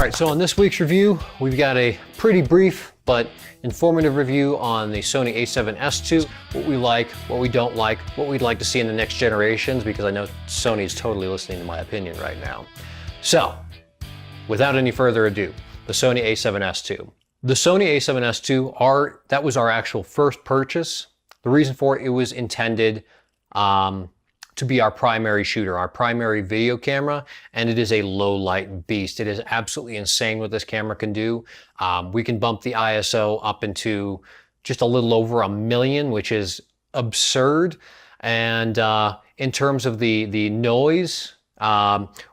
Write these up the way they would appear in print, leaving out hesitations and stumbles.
right, so on this week's review, we've got a pretty brief but informative review on the Sony a7S II, what we like, what we don't like, what we'd like to see in the next generations, because I know Sony is totally listening to my opinion right now. So, without any further ado, the Sony a7S II. The Sony a7S II, that was our actual first purchase. The reason for it was intended to be our primary shooter, our primary video camera, and it is a low light beast. It is absolutely insane what this camera can do. We can bump the ISO up into just a little over 1 million, which is absurd. And in terms of the noise,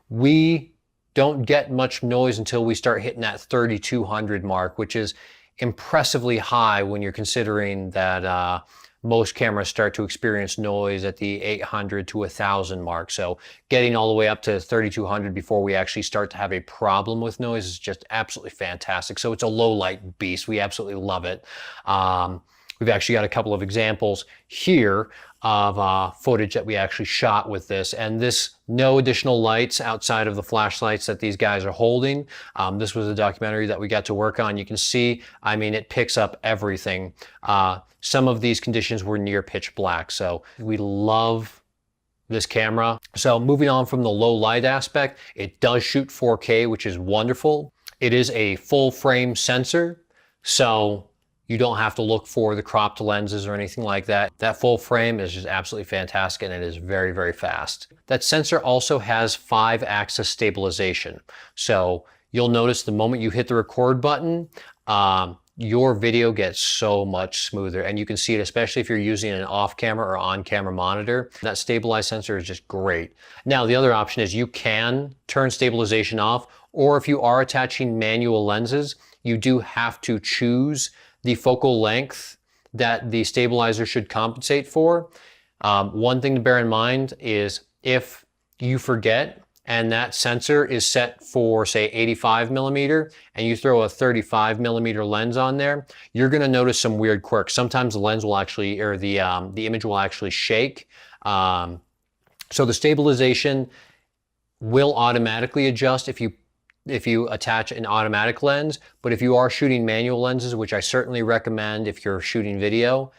we don't get much noise until we start hitting that 3200 mark, which is impressively high when you're considering that most cameras start to experience noise at the 800 to 1000 mark. So getting all the way up to 3200 before we actually start to have a problem with noise is just absolutely fantastic. So it's a low light beast. We absolutely love it. We've actually got a couple of examples here of footage that we actually shot with this, and this, no additional lights outside of the flashlights that these guys are holding. This was a documentary that we got to work on. You can see, I mean, it picks up everything. Some of these conditions were near pitch black, so we love this camera. So moving on from the low light aspect, it does shoot 4K, which is wonderful. It is a full frame sensor, so you don't have to look for the cropped lenses or anything like that. That full frame is just absolutely fantastic, and it is very, very fast. That sensor also has 5-axis stabilization. So you'll notice the moment you hit the record button, your video gets so much smoother, and you can see it especially if you're using an off-camera or on-camera monitor. That stabilized sensor is just great. Now, the other option is you can turn stabilization off, or if you are attaching manual lenses, you do have to choose the focal length that the stabilizer should compensate for. One thing to bear in mind is if you forget and that sensor is set for, say, 85 millimeter, and you throw a 35 millimeter lens on there, you're gonna notice some weird quirks. Sometimes the lens will actually, or the image will actually shake. So the stabilization will automatically adjust if you attach an automatic lens, but if you are shooting manual lenses, which I certainly recommend if you're shooting video,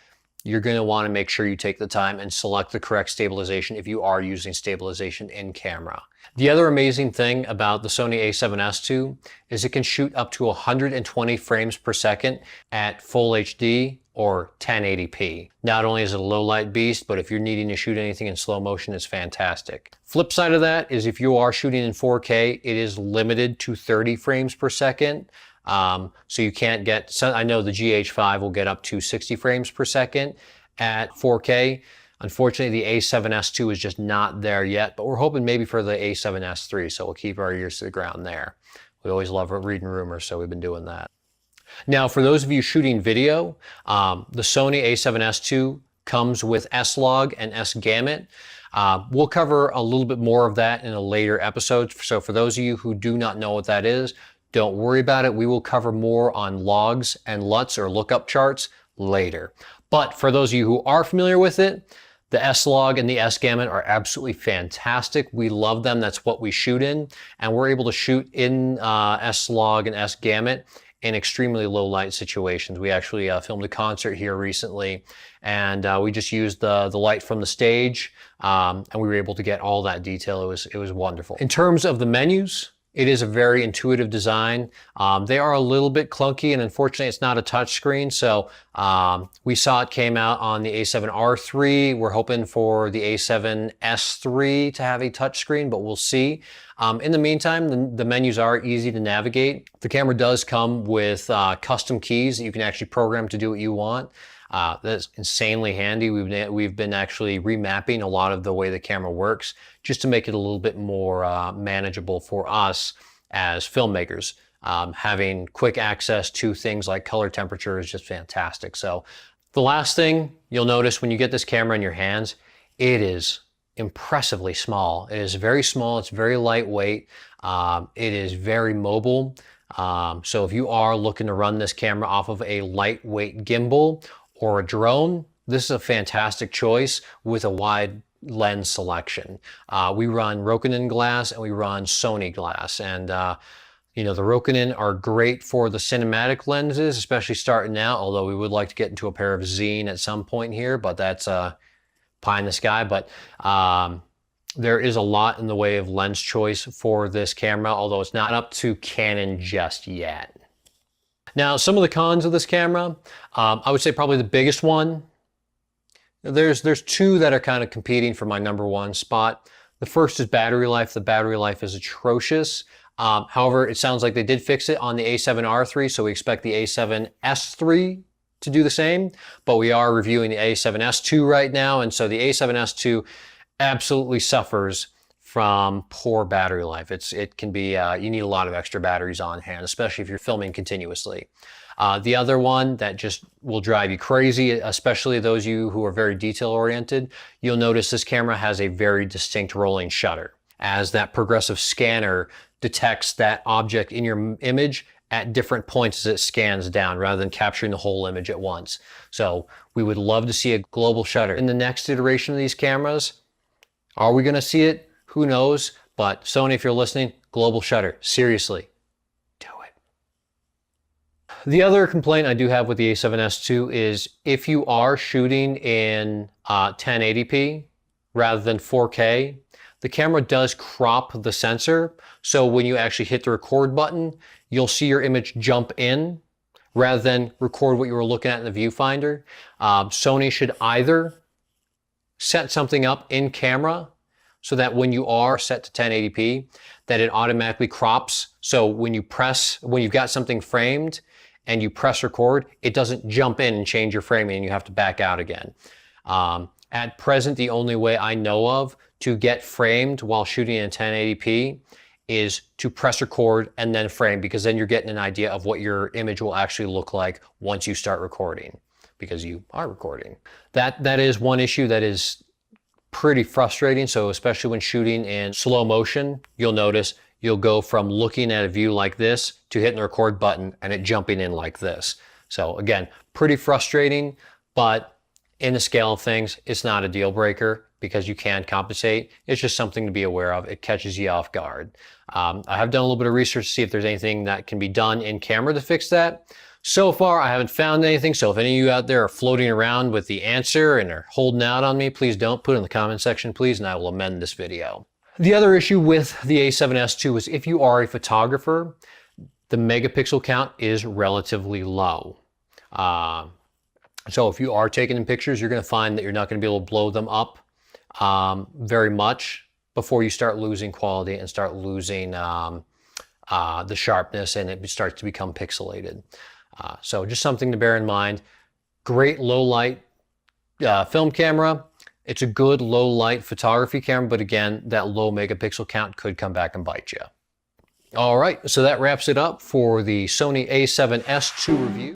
you're going to want to make sure you take the time and select the correct stabilization if you are using stabilization in camera. The other amazing thing about the Sony a7S II is it can shoot up to 120 frames per second at full HD or 1080p. Not only is it a low light beast, but if you're needing to shoot anything in slow motion, it's fantastic. Flip side of that is if you are shooting in 4K, it is limited to 30 frames per second. So you can't get, I know the GH5 will get up to 60 frames per second at 4K. Unfortunately, the a7S II is just not there yet, but we're hoping maybe for the a7S III, so we'll keep our ears to the ground there. We always love reading rumors, so we've been doing that. Now, for those of you shooting video, the Sony a7S II comes with S-Log and S-Gamut. We'll cover a little bit more of that in a later episode, so for those of you who do not know what that is, don't worry about it. We will cover more on logs and LUTs or lookup charts later. But for those of you who are familiar with it, the S-Log and the S-Gamut are absolutely fantastic. We love them. That's what we shoot in. And we're able to shoot in S-Log and S-Gamut in extremely low light situations. We actually filmed a concert here recently, and we just used the light from the stage, and we were able to get all that detail. It was wonderful. In terms of the menus, it is a very intuitive design. They are a little bit clunky, and unfortunately it's not a touch screen. So we saw it came out on the a7R III. We're hoping for the a7S III to have a touch screen, but we'll see. In the meantime, the menus are easy to navigate. The camera does come with custom keys that you can actually program to do what you want. That's insanely handy. We've been actually remapping a lot of the way the camera works just to make it a little bit more manageable for us as filmmakers. Having quick access to things like color temperature is just fantastic. So the last thing you'll notice when you get this camera in your hands, it is impressively small. It is very small. It's very lightweight. It is very mobile. So if you are looking to run this camera off of a lightweight gimbal or a drone, this is a fantastic choice with a wide lens selection. We run Rokinon glass and we run Sony glass, and You know, the Rokinon are great for the cinematic lenses, especially starting out, although we would like to get into a pair of Zine at some point here, but that's pie in the sky. But there is a lot in the way of lens choice for this camera, although it's not up to Canon just yet. Now, some of the cons of this camera, I would say probably the biggest one, there's two that are kind of competing for my #1 spot. The first is battery life. The battery life is atrocious. However, it sounds like they did fix it on the A7R III, so we expect the A7S III to do the same, but we are reviewing the A7S II right now, and so the A7S II absolutely suffers from poor battery life. It can be, you need a lot of extra batteries on hand, especially if you're filming continuously. The other one that just will drive you crazy, especially those of you who are very detail oriented, you'll notice this camera has a very distinct rolling shutter. As that progressive scanner detects that object in your image at different points as it scans down rather than capturing the whole image at once. So we would love to see a global shutter. In the next iteration of these cameras, are we going to see it? Who knows? But Sony, if you're listening, global shutter, seriously, do it. The other complaint I do have with the A7S II is if you are shooting in 1080p rather than 4K, the camera does crop the sensor. So when you actually hit the record button, you'll see your image jump in rather than record what you were looking at in the viewfinder. Sony should either set something up in camera so that when you are set to 1080p, that it automatically crops. So when you've got something framed and you press record, it doesn't jump in and change your framing and you have to back out again. At present, the only way I know of to get framed while shooting in 1080p is to press record and then frame, because then you're getting an idea of what your image will actually look like once you start recording, because you are recording. That is one issue that is pretty frustrating. So especially when shooting in slow motion, you'll notice you'll go from looking at a view like this to hitting the record button and it jumping in like this. So again, pretty frustrating, but in the scale of things, it's not a deal breaker because you can compensate. It's just something to be aware of. It catches you off guard. I have done a little bit of research to see if there's anything that can be done in camera to fix that. So far, I haven't found anything. So if any of you out there are floating around with the answer and are holding out on me, please don't put it in the comment section, please, and I will amend this video. The other issue with the A7S II is if you are a photographer, the megapixel count is relatively low. So if you are taking in pictures, you're going to find that you're not going to be able to blow them up very much before you start losing quality and start losing the sharpness, and it starts to become pixelated. So just something to bear in mind. Great low light film camera. It's a good low light photography camera, but again, that low megapixel count could come back and bite you. All right, so that wraps it up for the Sony A7S II review.